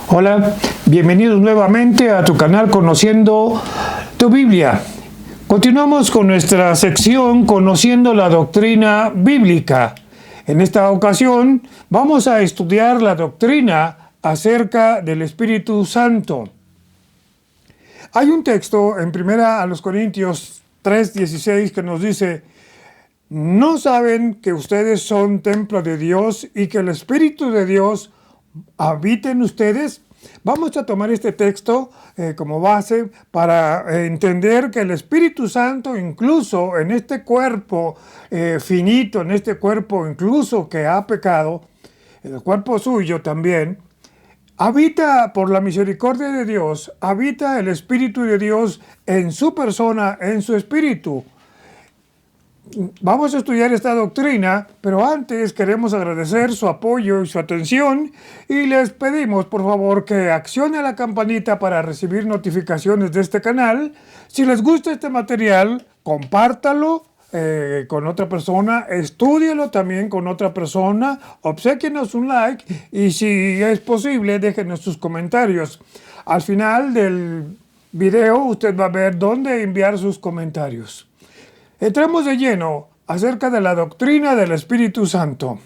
Hola, bienvenidos nuevamente a tu canal Conociendo tu Biblia. Continuamos con nuestra sección Conociendo la Doctrina Bíblica. En esta ocasión vamos a estudiar la doctrina acerca del Espíritu Santo. Hay un texto en 1 Corintios 3:16 que nos dice: ¿no saben que ustedes son templo de Dios y que el Espíritu de Dios habita en ustedes? Vamos a tomar este texto como base para entender que el Espíritu Santo, incluso en este cuerpo finito, en este cuerpo incluso que ha pecado, en el cuerpo suyo también, habita por la misericordia de Dios, habita el Espíritu de Dios en su persona, en su espíritu. Vamos a estudiar esta doctrina, pero antes queremos agradecer su apoyo y su atención y les pedimos por favor que accione la campanita para recibir notificaciones de este canal. Si les gusta este material, compártalo con otra persona, estúdielo también con otra persona, obséquienos un like y si es posible déjenos sus comentarios. Al final del video usted va a ver dónde enviar sus comentarios. Entramos de lleno acerca de la doctrina del Espíritu Santo.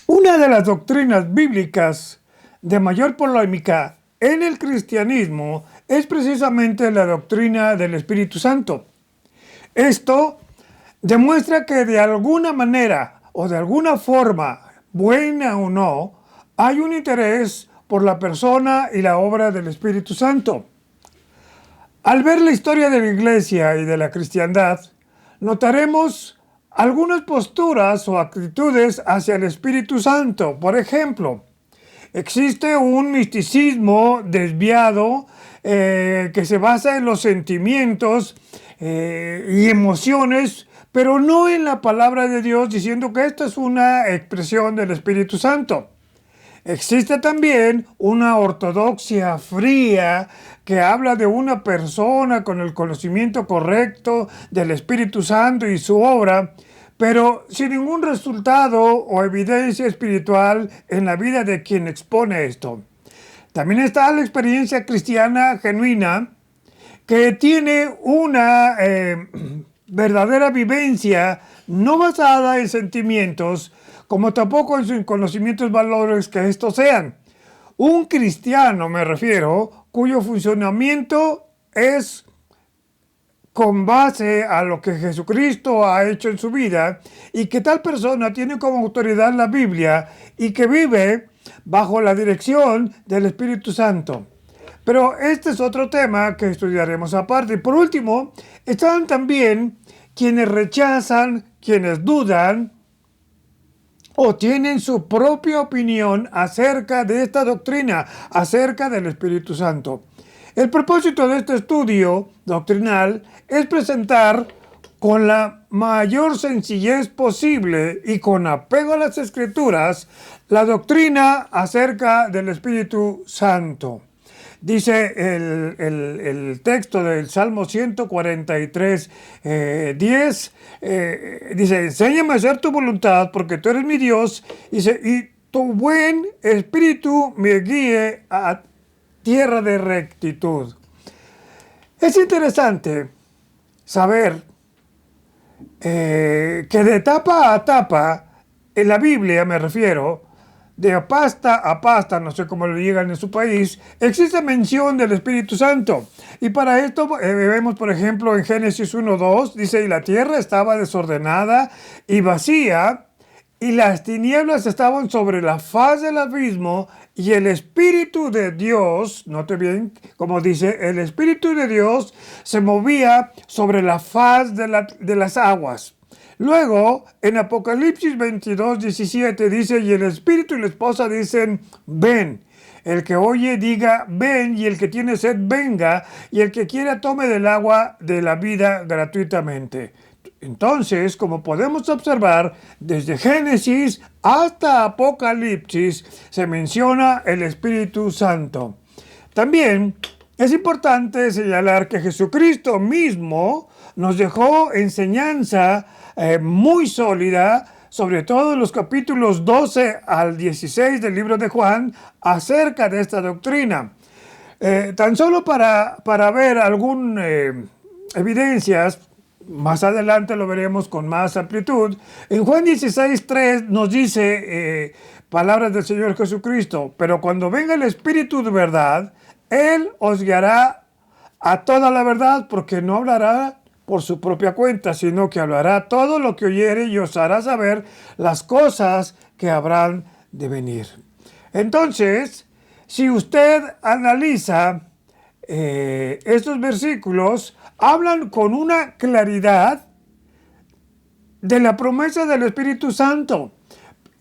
Una de las doctrinas bíblicas de mayor polémica en el cristianismo es precisamente la doctrina del Espíritu Santo. Esto demuestra que de alguna manera o de alguna forma, buena o no, hay un interés por la persona y la obra del Espíritu Santo. Al ver la historia de la Iglesia y de la cristiandad, notaremos algunas posturas o actitudes hacia el Espíritu Santo. Por ejemplo, existe un misticismo desviado que se basa en los sentimientos y emociones, pero no en la palabra de Dios, diciendo que esta es una expresión del Espíritu Santo. Existe también una ortodoxia fría que habla de una persona con el conocimiento correcto del Espíritu Santo y su obra, pero sin ningún resultado o evidencia espiritual en la vida de quien expone esto. También está la experiencia cristiana genuina, que tiene una verdadera vivencia no basada en sentimientos, como tampoco en sus conocimientos valores que estos sean. Un cristiano, me refiero, cuyo funcionamiento es con base a lo que Jesucristo ha hecho en su vida y que tal persona tiene como autoridad la Biblia y que vive bajo la dirección del Espíritu Santo. Pero este es otro tema que estudiaremos aparte. Y por último, están también quienes rechazan, quienes dudan o tienen su propia opinión acerca de esta doctrina, acerca del Espíritu Santo. El propósito de este estudio doctrinal es presentar con la mayor sencillez posible y con apego a las Escrituras la doctrina acerca del Espíritu Santo. Dice el texto del Salmo 143, 10, dice: enséñame a hacer tu voluntad porque tú eres mi Dios, dice, y tu buen espíritu me guíe a tierra de rectitud. Es interesante saber que de tapa a tapa, en la Biblia me refiero, de pasta a pasta, no sé cómo lo digan en su país, existe mención del Espíritu Santo. Y para esto vemos, por ejemplo, en Génesis 1:2, dice: y la tierra estaba desordenada y vacía, y las tinieblas estaban sobre la faz del abismo, y el Espíritu de Dios, note bien como dice, el Espíritu de Dios se movía sobre la faz de las aguas. Luego, en Apocalipsis 22:17 dice: y el Espíritu y la esposa dicen, ven. El que oye diga, ven, y el que tiene sed venga, y el que quiera tome del agua de la vida gratuitamente. Entonces, como podemos observar, desde Génesis hasta Apocalipsis se menciona el Espíritu Santo. También es importante señalar que Jesucristo mismo nos dejó enseñanza muy sólida sobre todo en los capítulos 12 al 16 del libro de Juan, acerca de esta doctrina. Tan solo para ver algunas evidencias, más adelante lo veremos con más amplitud. En Juan 16:3 nos dice palabras del Señor Jesucristo: pero cuando venga el Espíritu de verdad, Él os guiará a toda la verdad, porque no hablará por su propia cuenta, sino que hablará todo lo que oyere y os hará saber las cosas que habrán de venir. Entonces, si usted analiza estos versículos, hablan con una claridad de la promesa del Espíritu Santo,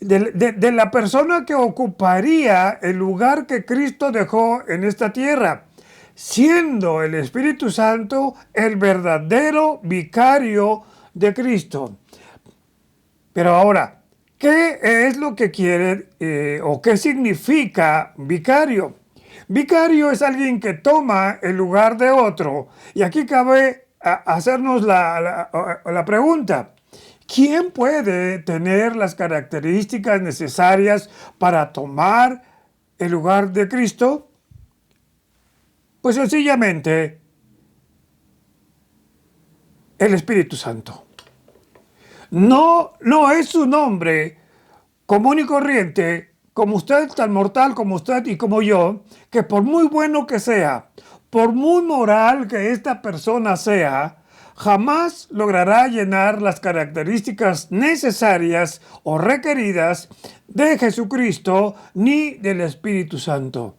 de la persona que ocuparía el lugar que Cristo dejó en esta tierra, siendo el Espíritu Santo el verdadero vicario de Cristo. Pero ahora, ¿qué es lo que quiere o qué significa vicario? Vicario es alguien que toma el lugar de otro. Y aquí cabe hacernos la pregunta: ¿quién puede tener las características necesarias para tomar el lugar de Cristo? Pues sencillamente, el Espíritu Santo. No es su nombre común y corriente, como usted, tan mortal como usted y como yo, que por muy bueno que sea, por muy moral que esta persona sea, jamás logrará llenar las características necesarias o requeridas de Jesucristo ni del Espíritu Santo.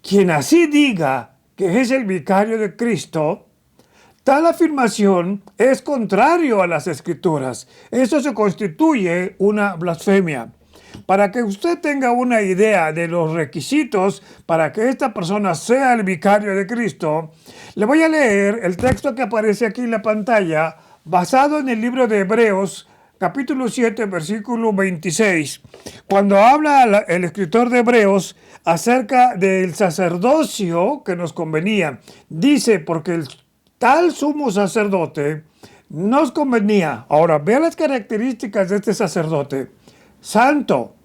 Quien así diga que es el vicario de Cristo, tal afirmación es contrario a las Escrituras. Eso se constituye una blasfemia. Para que usted tenga una idea de los requisitos para que esta persona sea el vicario de Cristo, le voy a leer el texto que aparece aquí en la pantalla, basado en el libro de Hebreos, capítulo 7, versículo 26. Cuando habla el escritor de Hebreos acerca del sacerdocio que nos convenía, dice: porque el tal sumo sacerdote nos convenía. Ahora, vea las características de este sacerdote: santo,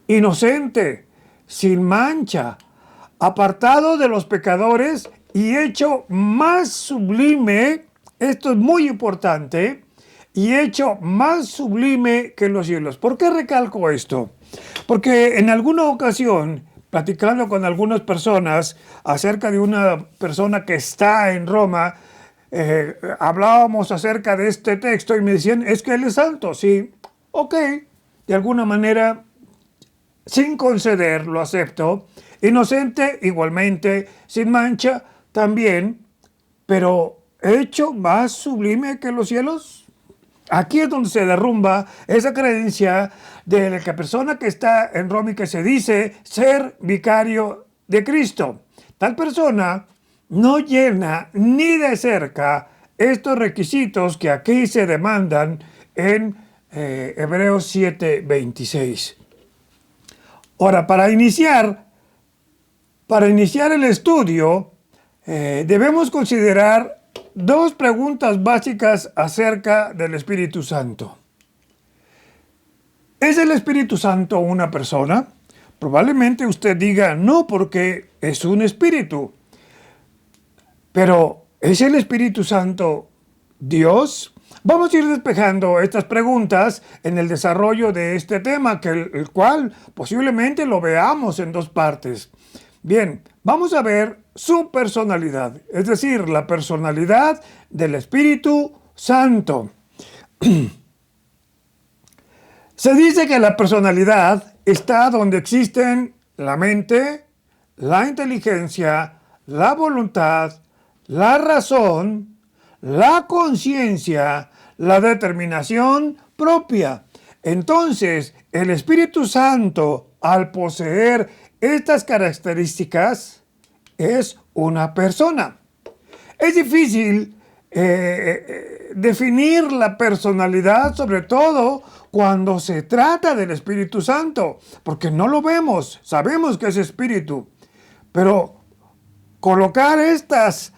inocente, sin mancha, apartado de los pecadores y hecho más sublime, esto es muy importante, y hecho más sublime que los cielos. ¿Por qué recalco esto? Porque en alguna ocasión, platicando con algunas personas acerca de una persona que está en Roma, hablábamos acerca de este texto y me decían: es que él es santo. Sí, ok, de alguna manera, sin conceder, lo acepto. Inocente, igualmente, sin mancha, también, pero hecho más sublime que los cielos. Aquí es donde se derrumba esa creencia de la persona que está en Roma y que se dice ser vicario de Cristo. Tal persona no llena ni de cerca estos requisitos que aquí se demandan en Hebreos 7:26. Ahora, para iniciar el estudio, debemos considerar dos preguntas básicas acerca del Espíritu Santo. ¿Es el Espíritu Santo una persona? Probablemente usted diga no, porque es un espíritu. Pero, ¿es el Espíritu Santo Dios? Vamos a ir despejando estas preguntas en el desarrollo de este tema, el cual posiblemente lo veamos en dos partes. Bien, vamos a ver su personalidad, es decir, la personalidad del Espíritu Santo. Se dice que la personalidad está donde existen la mente, la inteligencia, la voluntad, la razón, la conciencia, la determinación propia. Entonces, el Espíritu Santo, al poseer estas características, es una persona. Es difícil definir la personalidad, sobre todo cuando se trata del Espíritu Santo, porque no lo vemos, sabemos que es Espíritu, pero Colocar estas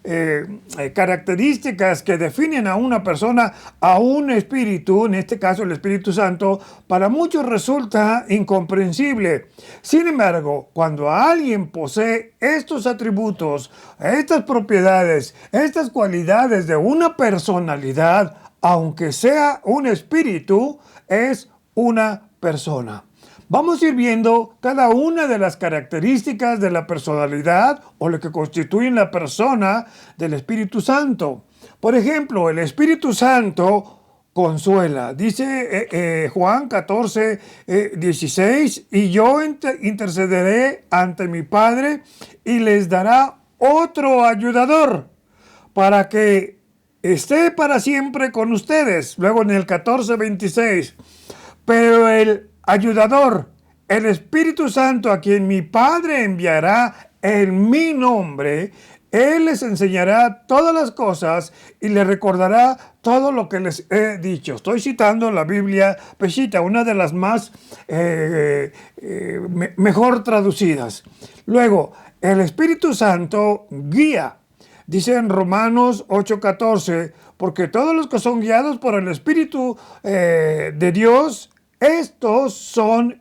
características que definen a una persona, a un espíritu, en este caso el Espíritu Santo, para muchos resulta incomprensible. Sin embargo, cuando alguien posee estos atributos, estas propiedades, estas cualidades de una personalidad, aunque sea un espíritu, es una persona. Vamos a ir viendo cada una de las características de la personalidad o lo que constituyen la persona del Espíritu Santo. Por ejemplo, el Espíritu Santo consuela. Dice Juan 14, 16, y yo intercederé ante mi Padre y les dará otro ayudador para que esté para siempre con ustedes. Luego en el 14, 26, pero el ayudador, el Espíritu Santo, a quien mi Padre enviará en mi nombre, Él les enseñará todas las cosas y les recordará todo lo que les he dicho. Estoy citando la Biblia Peshitta, una de las más mejor traducidas. Luego, el Espíritu Santo guía. Dice en Romanos 8:14, porque todos los que son guiados por el Espíritu de Dios, estos son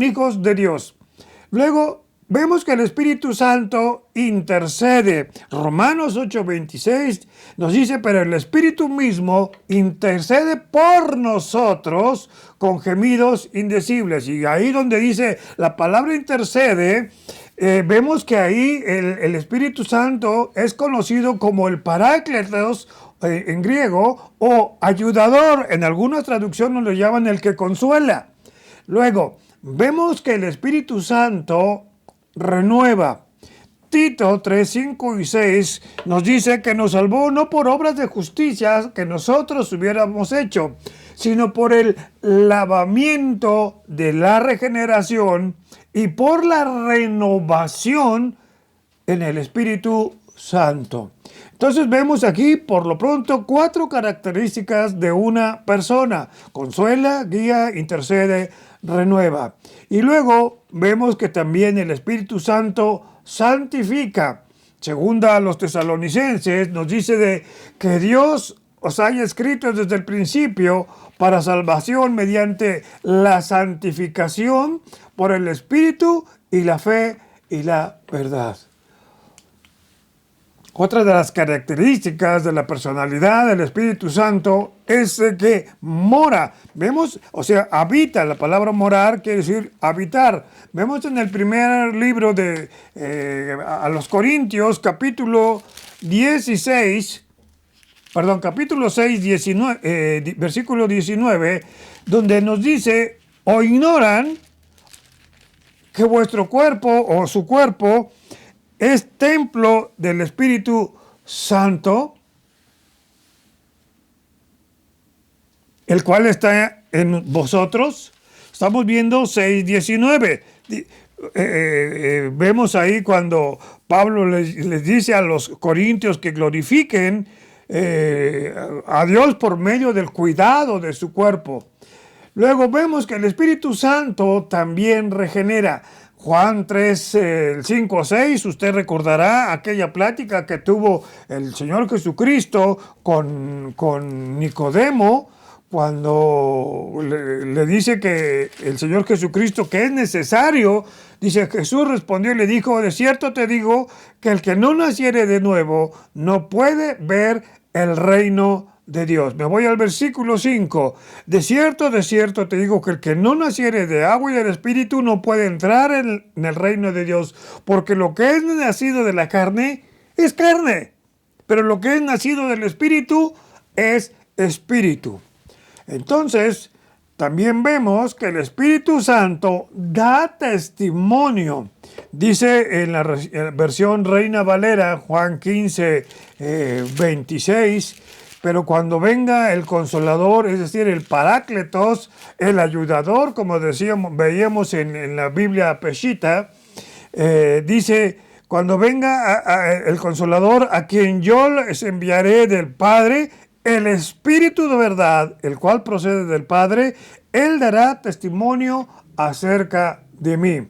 hijos de Dios. Luego vemos que el Espíritu Santo intercede. Romanos 8:26 nos dice, pero el Espíritu mismo intercede por nosotros con gemidos indecibles. Y ahí donde dice la palabra intercede, vemos que ahí el Espíritu Santo es conocido como el Parácletos en griego, o ayudador. En algunas traducciones lo llaman el que consuela. Luego, vemos que el Espíritu Santo renueva. Tito 3, 5 y 6 nos dice que nos salvó no por obras de justicia que nosotros hubiéramos hecho, sino por el lavamiento de la regeneración y por la renovación en el Espíritu Santo. Entonces vemos aquí, por lo pronto, 4 características de una persona: consuela, guía, intercede, renueva. Y luego vemos que también el Espíritu Santo santifica. Segunda a los Tesalonicenses nos dice que Dios os haya escrito desde el principio para salvación mediante la santificación por el Espíritu y la fe y la verdad. Otra de las características de la personalidad del Espíritu Santo es que mora. Vemos, habita. La palabra morar quiere decir habitar. Vemos en el primer libro de a los Corintios, capítulo 6, 19, versículo 19, donde nos dice, o ignoran que vuestro cuerpo o su cuerpo es templo del Espíritu Santo, el cual está en vosotros. Estamos viendo 6:19. Vemos ahí cuando Pablo les dice a los corintios que glorifiquen a Dios por medio del cuidado de su cuerpo. Luego vemos que el Espíritu Santo también regenera. Juan 3, 5 a 6, usted recordará aquella plática que tuvo el Señor Jesucristo con Nicodemo, cuando le dice que el Señor Jesucristo que es necesario, dice, Jesús respondió y le dijo, de cierto te digo que el que no naciere de nuevo no puede ver el reino de Dios. Me voy al versículo 5. De cierto te digo que el que no naciere de agua y del Espíritu no puede entrar en el reino de Dios, porque lo que es nacido de la carne es carne, pero lo que es nacido del Espíritu es espíritu. Entonces, también vemos que el Espíritu Santo da testimonio. Dice en la versión Reina Valera, Juan 15, 26, pero cuando venga el Consolador, es decir, el Parácletos, el ayudador, como veíamos en la Biblia Peshitta, dice, cuando venga el Consolador, a quien yo les enviaré del Padre, el Espíritu de verdad, el cual procede del Padre, Él dará testimonio acerca de mí.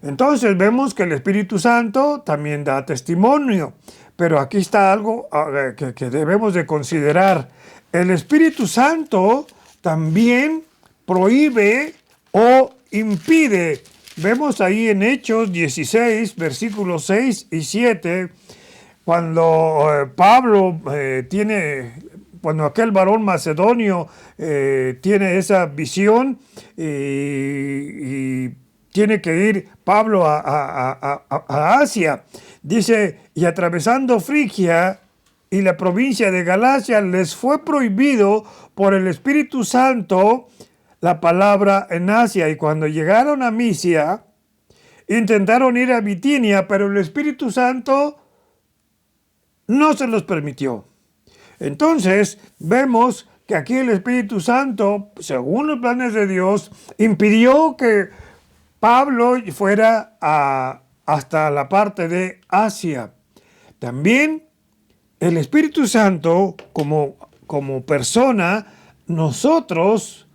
Entonces vemos que el Espíritu Santo también da testimonio, pero aquí está algo que debemos de considerar. El Espíritu Santo también prohíbe o impide. Vemos ahí en Hechos 16, versículos 6 y 7, cuando Pablo cuando aquel varón macedonio tiene esa visión y tiene que ir Pablo a Asia. Dice, y atravesando Frigia y la provincia de Galacia, les fue prohibido por el Espíritu Santo la palabra en Asia. Y cuando llegaron a Misia, intentaron ir a Bitinia, pero el Espíritu Santo no se los permitió. Entonces, vemos que aquí el Espíritu Santo, según los planes de Dios, impidió que Pablo fuera hasta la parte de Asia. También el Espíritu Santo, como persona, nosotros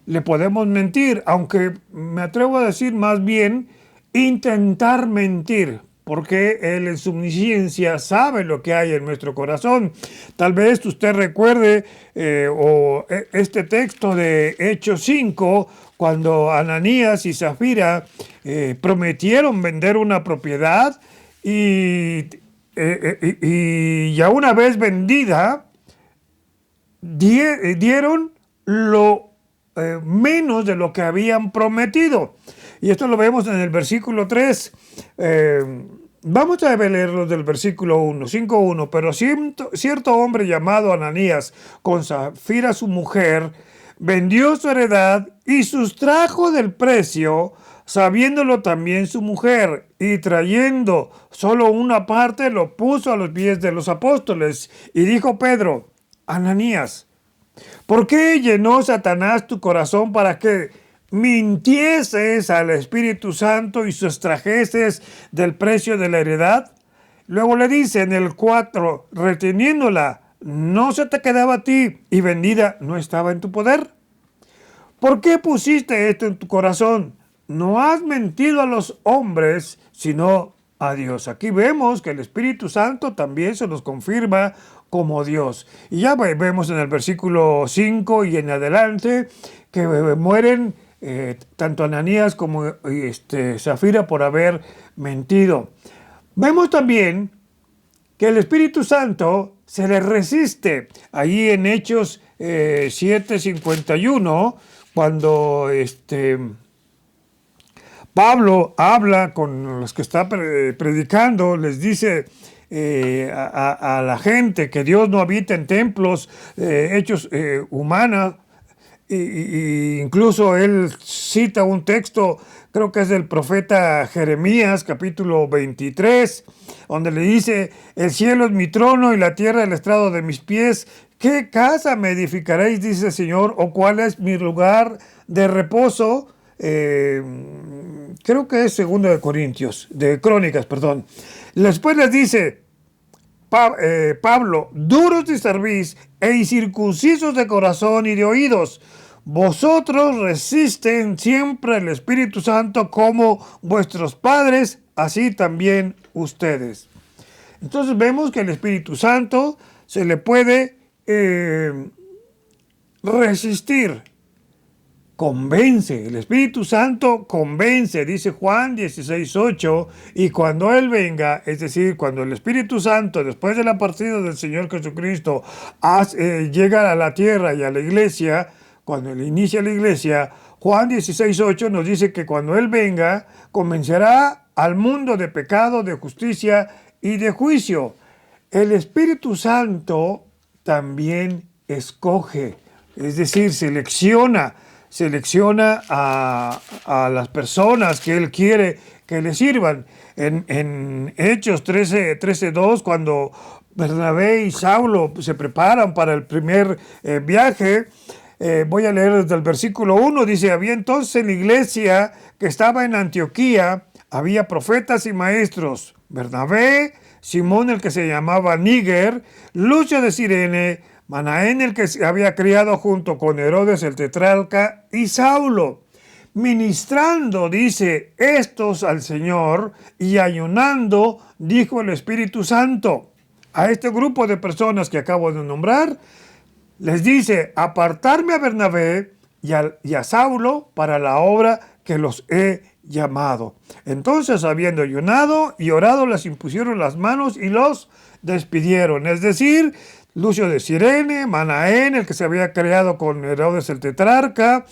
le podemos mentir, aunque me atrevo a decir más bien intentar mentir, porque Él en su omnisciencia sabe lo que hay en nuestro corazón. Tal vez usted recuerde este texto de Hechos 5, cuando Ananías y Zafira prometieron vender una propiedad y ya una vez vendida, dieron lo menos de lo que habían prometido. Y esto lo vemos en el versículo 3. Vamos a leerlo del versículo 1, 5:1. Pero cierto hombre llamado Ananías, con Zafira su mujer, vendió su heredad y sustrajo del precio, sabiéndolo también su mujer, y trayendo solo una parte, lo puso a los pies de los apóstoles. Y dijo Pedro, Ananías, ¿por qué llenó Satanás tu corazón para que mintieses al Espíritu Santo y sustrajeses del precio de la heredad? Luego le dice en el 4, reteniéndola, ¿no se te quedaba a ti y vendida no estaba en tu poder? ¿Por qué pusiste esto en tu corazón? No has mentido a los hombres, sino a Dios. Aquí vemos que el Espíritu Santo también se nos confirma como Dios. Y ya vemos en el versículo 5 y en adelante que mueren tanto Ananías como Zafira por haber mentido. Vemos también que el Espíritu Santo se le resiste. Allí en Hechos 7:51, cuando Pablo habla con los que está predicando, les dice a la gente que Dios no habita en templos hechos humanos. Y incluso él cita un texto, creo que es del profeta Jeremías, capítulo 23, donde le dice, el cielo es mi trono y la tierra el estrado de mis pies. ¿Qué casa me edificaréis, dice el Señor, o cuál es mi lugar de reposo? Creo que es segundo de Crónicas. Después les dice Pablo, duros de cerviz e incircuncisos de corazón y de oídos, vosotros resisten siempre el Espíritu Santo como vuestros padres, así también ustedes. Entonces vemos que el Espíritu Santo se le puede resistir. Convence, el Espíritu Santo convence, dice Juan 16:8, y cuando Él venga, es decir, cuando el Espíritu Santo, después de la partida del Señor Jesucristo, llega a la tierra y a la iglesia, cuando Él inicia la iglesia, Juan 16:8 nos dice que cuando Él venga, convencerá al mundo de pecado, de justicia y de juicio. El Espíritu Santo también escoge, es decir, selecciona a las personas que Él quiere que le sirvan. En Hechos 13:2, cuando Bernabé y Saulo se preparan para el primer viaje, voy a leer desde el versículo 1, dice, había entonces en la iglesia que estaba en Antioquía, había profetas y maestros, Bernabé, Simón el que se llamaba Níger, Lucio de Cirene, Manaén el que se había criado junto con Herodes el tetrarca y Saulo. ministrando, dice, estos al Señor y ayunando, dijo el Espíritu Santo. A este grupo de personas que acabo de nombrar, les dice, apartarme a Bernabé y a Saulo para la obra que los he llamado. Entonces, habiendo ayunado y orado, les impusieron las manos y los despidieron. Es decir, Lucio de Cirene, Manaén, el que se había creado con Herodes el tetrarca,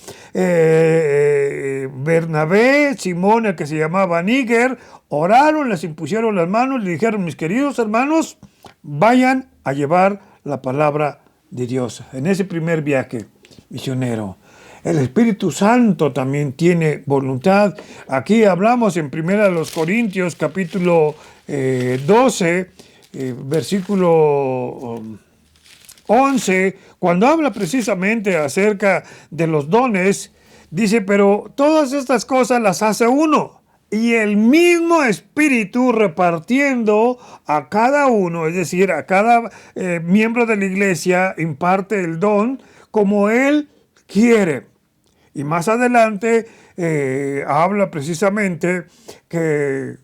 Bernabé, Simón, el que se llamaba Níger, oraron, les impusieron las manos, le dijeron, mis queridos hermanos, vayan a llevar la palabra de Dios. En ese primer viaje misionero, el Espíritu Santo también tiene voluntad. Aquí hablamos en 1 Corintios capítulo 12, versículo 11, cuando habla precisamente acerca de los dones, dice, pero todas estas cosas las hace uno, y el mismo Espíritu repartiendo a cada uno, es decir, a cada miembro de la iglesia, imparte el don como Él quiere. Y más adelante habla precisamente que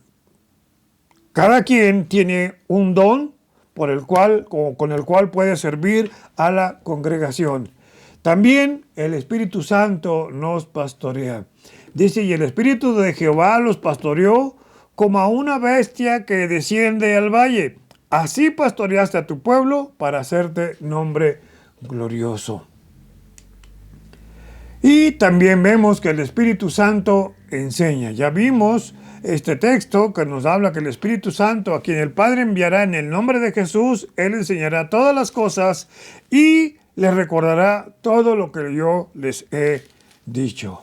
cada quien tiene un don con el cual puede servir a la congregación. También el Espíritu Santo nos pastorea. Dice, y el Espíritu de Jehová los pastoreó como a una bestia que desciende al valle. Así pastoreaste a tu pueblo para hacerte nombre glorioso. Y también vemos que el Espíritu Santo enseña. Ya vimos este texto que nos habla que el Espíritu Santo, a quien el Padre enviará en el nombre de Jesús, Él enseñará todas las cosas y les recordará todo lo que yo les he dicho.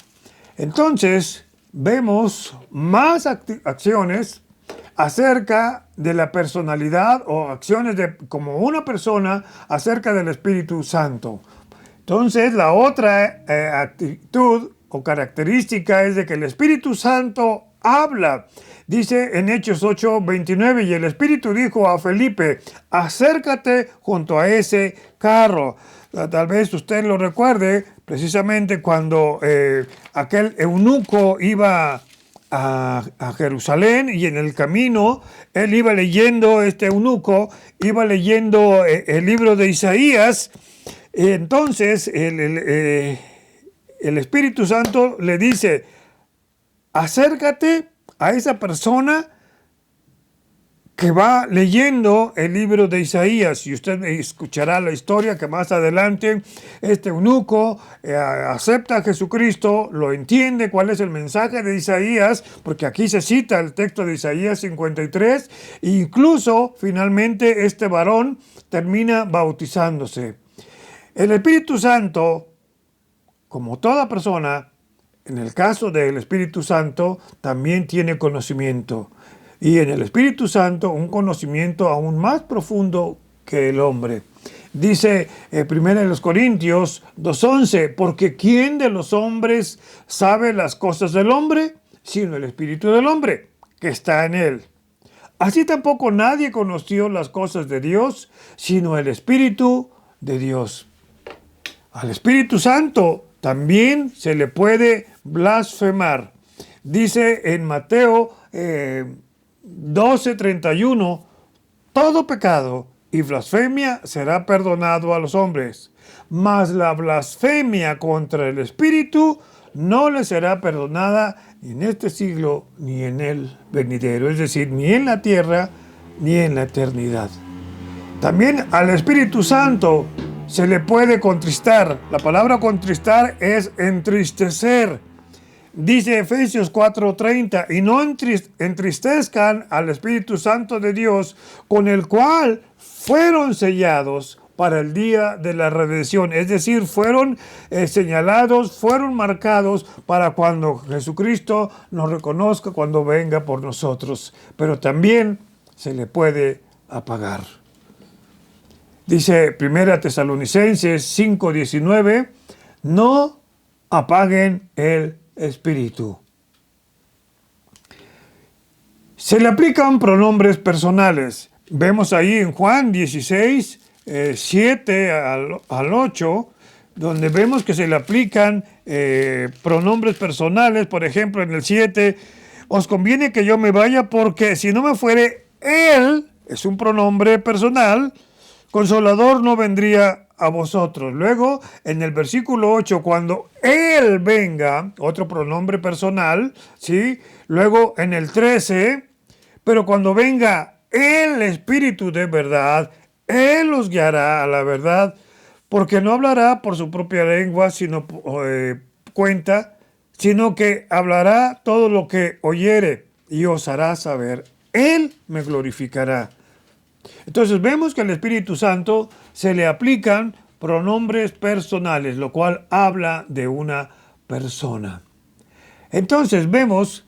Entonces, vemos más acciones acerca de la personalidad o acciones como una persona acerca del Espíritu Santo. Entonces, la otra actitud o característica es de que el Espíritu Santo habla. Dice en Hechos 8:29, y el Espíritu dijo a Felipe, acércate junto a ese carro. Tal vez usted lo recuerde, precisamente cuando aquel eunuco iba a Jerusalén y en el camino él iba leyendo, este eunuco iba leyendo el libro de Isaías. Entonces el Espíritu Santo le dice, acércate a esa persona que va leyendo el libro de Isaías, y usted escuchará la historia que más adelante este eunuco acepta a Jesucristo, lo entiende cuál es el mensaje de Isaías, porque aquí se cita el texto de Isaías 53, e incluso finalmente este varón termina bautizándose. El Espíritu Santo, como toda persona, en el caso del Espíritu Santo, también tiene conocimiento. Y en el Espíritu Santo, un conocimiento aún más profundo que el hombre. Dice 1 Corintios 2:11, porque ¿quién de los hombres sabe las cosas del hombre? Sino el Espíritu del hombre, que está en él. Así tampoco nadie conoció las cosas de Dios, sino el Espíritu de Dios. Al Espíritu Santo también se le puede blasfemar. Dice en Mateo 12:31, todo pecado y blasfemia será perdonado a los hombres, mas la blasfemia contra el Espíritu no le será perdonada ni en este siglo ni en el venidero, es decir, ni en la tierra ni en la eternidad. También al Espíritu Santo se le puede contristar. La palabra contristar es entristecer. Dice Efesios 4:30, y no entristezcan al Espíritu Santo de Dios, con el cual fueron sellados para el día de la redención. Es decir, fueron señalados, fueron marcados para cuando Jesucristo nos reconozca, cuando venga por nosotros. Pero también se le puede apagar. Dice 1 Tesalonicenses 5:19, no apaguen el Espíritu. Se le aplican pronombres personales. Vemos ahí en Juan 16, 7 al 8, donde vemos que se le aplican pronombres personales. Por ejemplo, en el 7, os conviene que yo me vaya porque si no me fuere, Él, es un pronombre personal, Consolador no vendría a vosotros. Luego, en el versículo 8, cuando Él venga, otro pronombre personal, ¿sí? Luego, en el 13, pero cuando venga el Espíritu de verdad, Él os guiará a la verdad, porque no hablará por su propia lengua, sino cuenta, sino que hablará todo lo que oyere y os hará saber. Él me glorificará. Entonces vemos que al Espíritu Santo se le aplican pronombres personales, lo cual habla de una persona. Entonces vemos,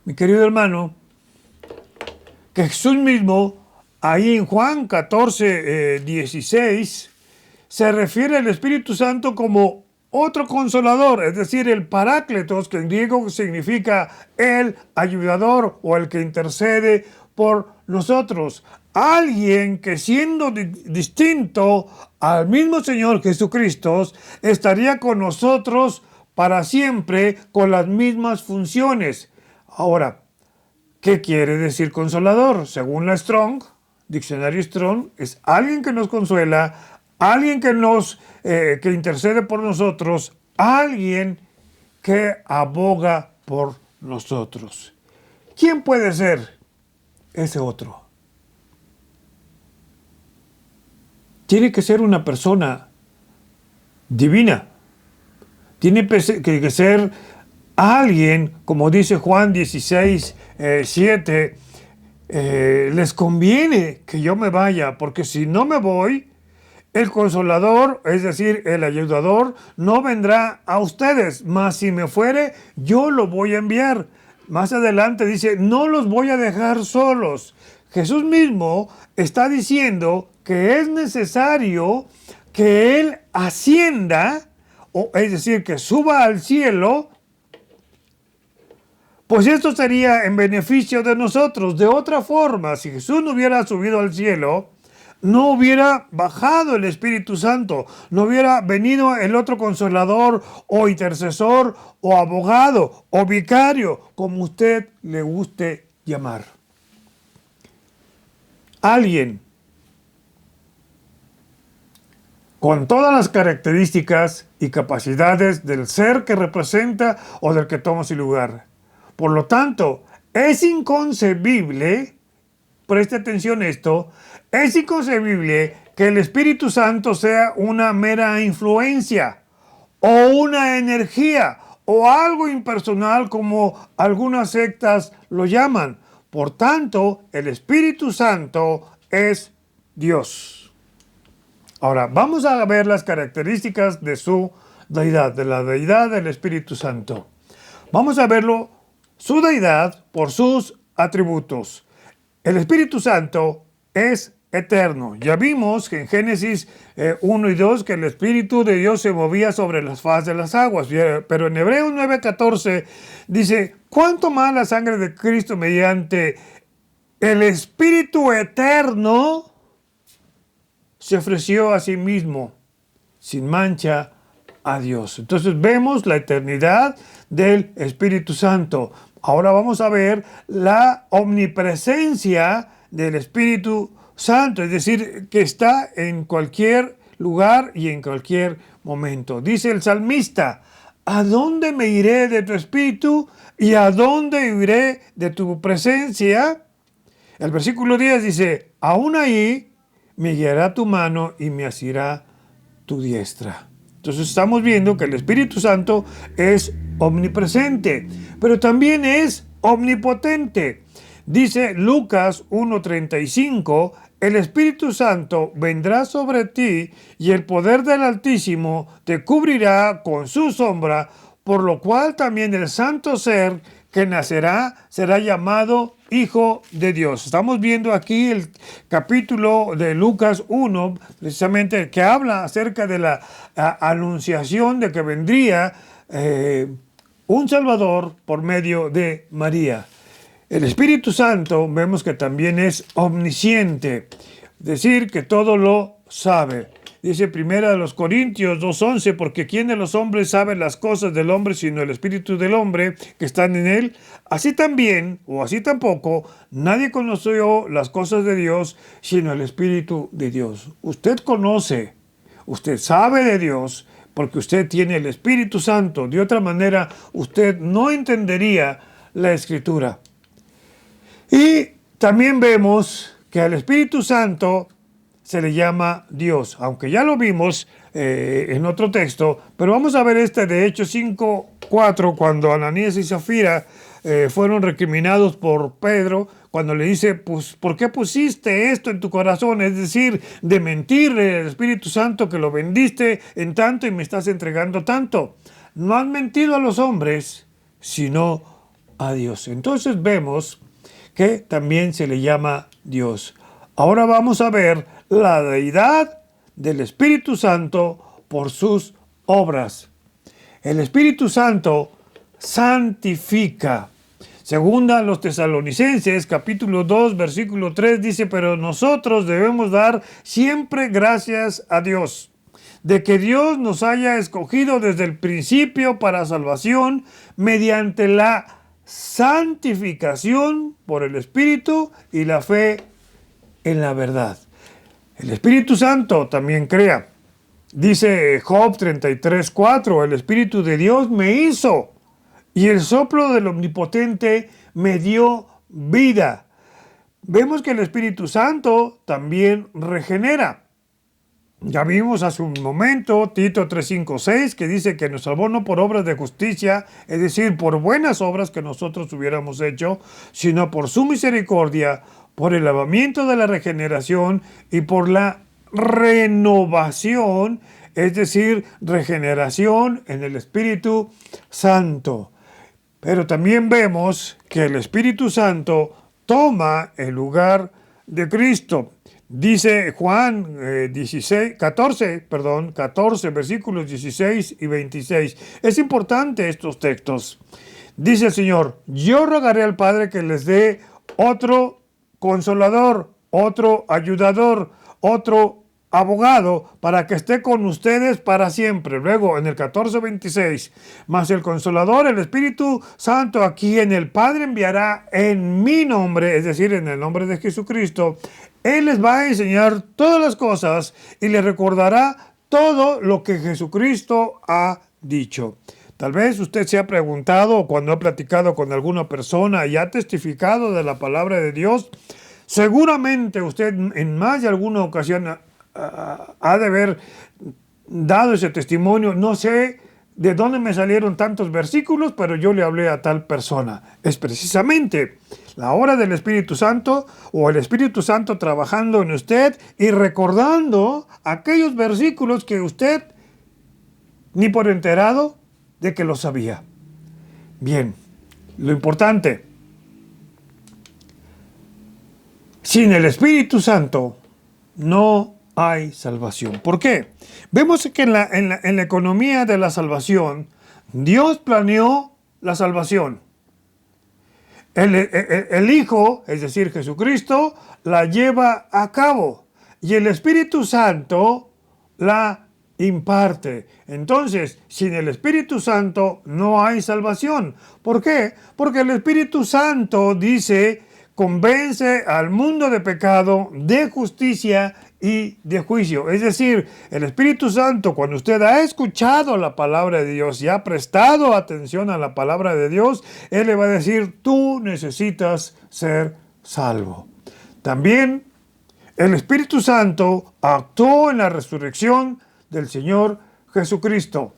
mi querido hermano, que Jesús mismo, ahí en Juan 14, 16, se refiere al Espíritu Santo como otro consolador, es decir, el Parácletos, que en griego significa el ayudador o el que intercede por nosotros. Alguien que siendo distinto al mismo Señor Jesucristo, estaría con nosotros para siempre con las mismas funciones. Ahora, ¿qué quiere decir consolador? Según la Strong, diccionario Strong, es alguien que nos consuela, alguien que que intercede por nosotros, alguien que aboga por nosotros. ¿Quién puede ser ese otro? Tiene que ser una persona divina. Tiene que ser alguien, como dice Juan 16, 7, les conviene que yo me vaya, porque si no me voy, el consolador, es decir, el ayudador, no vendrá a ustedes, mas si me fuere, yo lo voy a enviar. Más adelante dice, no los voy a dejar solos. Jesús mismo está diciendo que es necesario que Él ascienda, o es decir, que suba al cielo, pues esto sería en beneficio de nosotros. De otra forma, si Jesús no hubiera subido al cielo, no hubiera bajado el Espíritu Santo, no hubiera venido el otro consolador o intercesor o abogado o vicario, como usted le guste llamar. Alguien con todas las características y capacidades del ser que representa o del que toma su lugar. Por lo tanto, es inconcebible, preste atención a esto, es inconcebible que el Espíritu Santo sea una mera influencia o una energía o algo impersonal como algunas sectas lo llaman. Por tanto, el Espíritu Santo es Dios. Ahora, vamos a ver las características de su deidad, de la deidad del Espíritu Santo. Vamos a verlo, su deidad por sus atributos. El Espíritu Santo es eterno. Ya vimos que en Génesis 1 y 2 que el Espíritu de Dios se movía sobre las faz de las aguas. Pero en Hebreos 9:14 dice, ¿cuánto más la sangre de Cristo mediante el Espíritu eterno se ofreció a sí mismo sin mancha a Dios? Entonces vemos la eternidad del Espíritu Santo. Ahora vamos a ver la omnipresencia del Espíritu Santo, es decir, que está en cualquier lugar y en cualquier momento. Dice el salmista, ¿a dónde me iré de tu Espíritu y a dónde iré de tu presencia? El versículo 10 dice, aún ahí me guiará tu mano y me asirá tu diestra. Entonces estamos viendo que el Espíritu Santo es omnipresente, pero también es omnipotente. Dice Lucas 1:35, el Espíritu Santo vendrá sobre ti y el poder del Altísimo te cubrirá con su sombra, por lo cual también el santo ser que nacerá será llamado Hijo de Dios. Estamos viendo aquí el capítulo de Lucas 1, precisamente, que habla acerca de la anunciación de que vendría un Salvador por medio de María. El Espíritu Santo vemos que también es omnisciente, es decir, que todo lo sabe. Dice primera de los Corintios 2:11, porque ¿quién de los hombres sabe las cosas del hombre sino el espíritu del hombre que están en él? Así también, o así tampoco, nadie conoció las cosas de Dios sino el espíritu de Dios. Usted conoce, usted sabe de Dios porque usted tiene el Espíritu Santo. De otra manera, usted no entendería la Escritura. Y también vemos que al Espíritu Santo se le llama Dios, aunque ya lo vimos en otro texto, pero vamos a ver este de Hechos 5:4, cuando Ananías y Zafira fueron recriminados por Pedro, cuando le dice, pues, ¿por qué pusiste esto en tu corazón? Es decir, de mentirle al Espíritu Santo que lo vendiste en tanto y me estás entregando tanto. No han mentido a los hombres, sino a Dios. Entonces vemos que también se le llama Dios. Ahora vamos a ver la deidad del Espíritu Santo por sus obras. El Espíritu Santo santifica. Segunda a los Tesalonicenses, capítulo 2, versículo 3, dice, pero nosotros debemos dar siempre gracias a Dios, de que Dios nos haya escogido desde el principio para salvación mediante la santificación por el Espíritu y la fe en la verdad. El Espíritu Santo también crea. Dice Job 33:4, el Espíritu de Dios me hizo y el soplo del Omnipotente me dio vida. Vemos que el Espíritu Santo también regenera. Ya vimos hace un momento Tito 3:5-6 que dice que nos salvó no por obras de justicia, es decir, por buenas obras que nosotros hubiéramos hecho, sino por su misericordia, por el lavamiento de la regeneración y por la renovación, es decir, regeneración en el Espíritu Santo. Pero también vemos que el Espíritu Santo toma el lugar de Cristo. Dice Juan 14, versículos 16 y 26. Es importante estos textos. Dice el Señor, yo rogaré al Padre que les dé otro consolador, otro ayudador, otro abogado, para que esté con ustedes para siempre. Luego en el 14:26, mas el Consolador, el Espíritu Santo, a quien el Padre enviará en mi nombre, es decir, en el nombre de Jesucristo, Él les va a enseñar todas las cosas y les recordará todo lo que Jesucristo ha dicho. Tal vez usted se ha preguntado cuando ha platicado con alguna persona y ha testificado de la palabra de Dios, seguramente usted en más de alguna ocasión ha de haber dado ese testimonio. No sé de dónde me salieron tantos versículos, pero yo le hablé a tal persona. Es precisamente la obra del Espíritu Santo o el Espíritu Santo trabajando en usted y recordando aquellos versículos que usted ni por enterado de que lo sabía. Bien, lo importante, sin el Espíritu Santo no hay salvación. ¿Por qué? Vemos que en la economía de la salvación, Dios planeó la salvación. El Hijo, es decir, Jesucristo, la lleva a cabo y el Espíritu Santo la imparte. Entonces, sin el Espíritu Santo no hay salvación. ¿Por qué? Porque el Espíritu Santo dice, convence al mundo de pecado, de justicia y de juicio. Es decir, el Espíritu Santo, cuando usted ha escuchado la palabra de Dios y ha prestado atención a la palabra de Dios, Él le va a decir, tú necesitas ser salvo. También el Espíritu Santo actuó en la resurrección del Señor Jesucristo.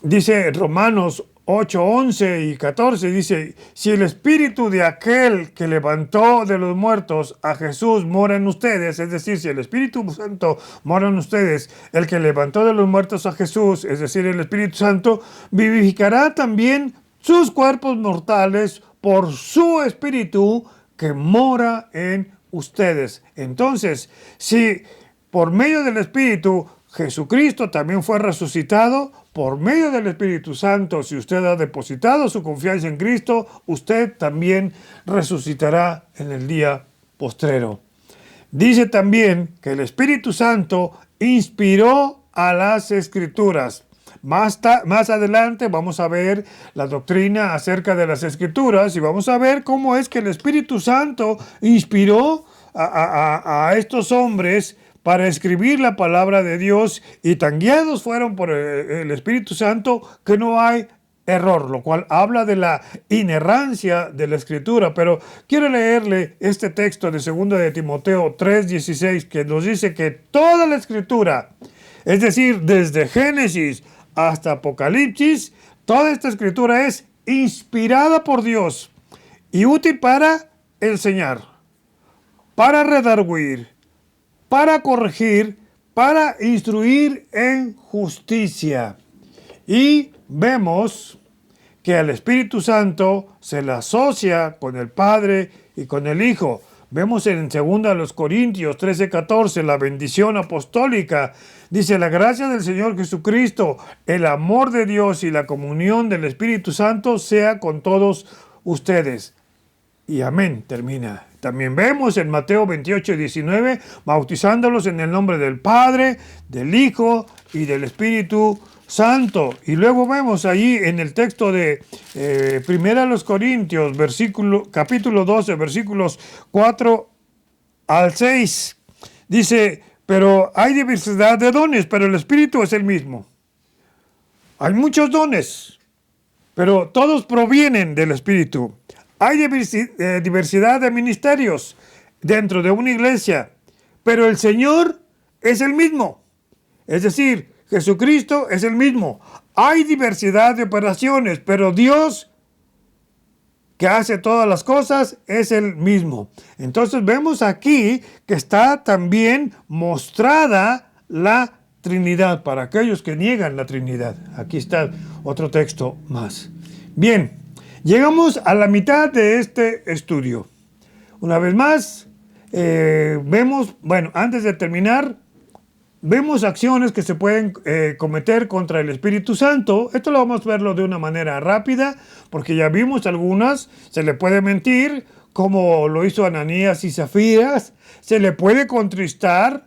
Dice Romanos 8, 11 y 14, dice, si el espíritu de aquel que levantó de los muertos a Jesús mora en ustedes, es decir, si el Espíritu Santo mora en ustedes, el que levantó de los muertos a Jesús, es decir, el Espíritu Santo, vivificará también sus cuerpos mortales por su Espíritu que mora en ustedes. Entonces, si por medio del Espíritu Jesucristo también fue resucitado, por medio del Espíritu Santo, si usted ha depositado su confianza en Cristo, usted también resucitará en el día postrero. Dice también que el Espíritu Santo inspiró a las Escrituras. Más adelante vamos a ver la doctrina acerca de las Escrituras y vamos a ver cómo es que el Espíritu Santo inspiró a estos hombres para escribir la palabra de Dios, y tan guiados fueron por el Espíritu Santo que no hay error, lo cual habla de la inerrancia de la Escritura. Pero quiero leerle este texto de 2 de Timoteo 3:16, que nos dice que toda la Escritura, es decir, desde Génesis hasta Apocalipsis, toda esta Escritura es inspirada por Dios y útil para enseñar, para redarguir, para corregir, para instruir en justicia. Y vemos que al Espíritu Santo se le asocia con el Padre y con el Hijo. Vemos en 2 Corintios 13:14 la bendición apostólica. Dice: la gracia del Señor Jesucristo, el amor de Dios y la comunión del Espíritu Santo sea con todos ustedes. Y amén, termina. También vemos en Mateo 28:19, bautizándolos en el nombre del Padre, del Hijo y del Espíritu Santo. Y luego vemos allí en el texto de 1 Corintios, capítulo 12, versículos 4 al 6. Dice: pero hay diversidad de dones, pero el Espíritu es el mismo. Hay muchos dones, pero todos provienen del Espíritu. Hay diversidad de ministerios dentro de una iglesia, pero el Señor es el mismo. Es decir, Jesucristo es el mismo. Hay diversidad de operaciones, pero Dios, que hace todas las cosas, es el mismo. Entonces vemos aquí que está también mostrada la Trinidad para aquellos que niegan la Trinidad. Aquí está otro texto más. Bien, llegamos a la mitad de este estudio. Una vez más, vemos, antes de terminar, vemos acciones que se pueden cometer contra el Espíritu Santo. Esto lo vamos a verlo de una manera rápida, porque ya vimos algunas. Se le puede mentir, como lo hizo Ananías y Zafiras. Se le puede contristar,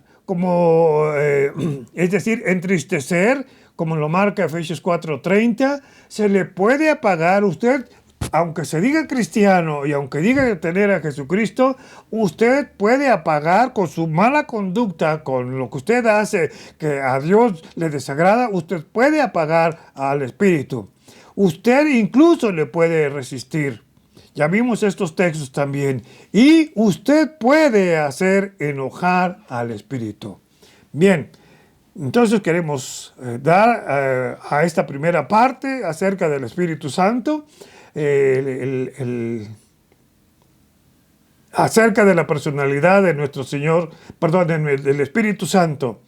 es decir, entristecer, como lo marca Efesios 4:30. Se le puede apagar. Usted, aunque se diga cristiano y aunque diga tener a Jesucristo, usted puede apagar con su mala conducta, con lo que usted hace que a Dios le desagrada. Usted puede apagar al Espíritu. Usted incluso le puede resistir. Ya vimos estos textos también. Y usted puede hacer enojar al Espíritu. Bien, entonces queremos dar a esta primera parte acerca del Espíritu Santo, acerca de la personalidad de nuestro Señor, del Espíritu Santo.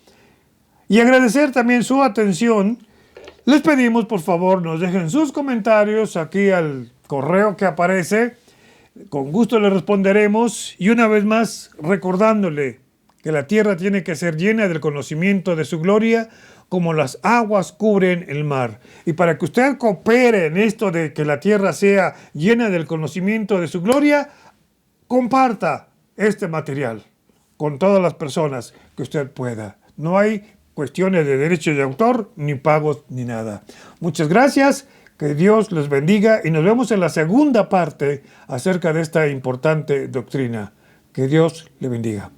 Y agradecer también su atención. Les pedimos, por favor, nos dejen sus comentarios aquí al correo que aparece. Con gusto le responderemos. Y una vez más, recordándole que la tierra tiene que ser llena del conocimiento de su gloria, como las aguas cubren el mar. Y para que usted coopere en esto de que la tierra sea llena del conocimiento de su gloria, comparta este material con todas las personas que usted pueda. No hay cuestiones de derechos de autor, ni pagos, ni nada. Muchas gracias, que Dios les bendiga y nos vemos en la segunda parte acerca de esta importante doctrina. Que Dios le bendiga.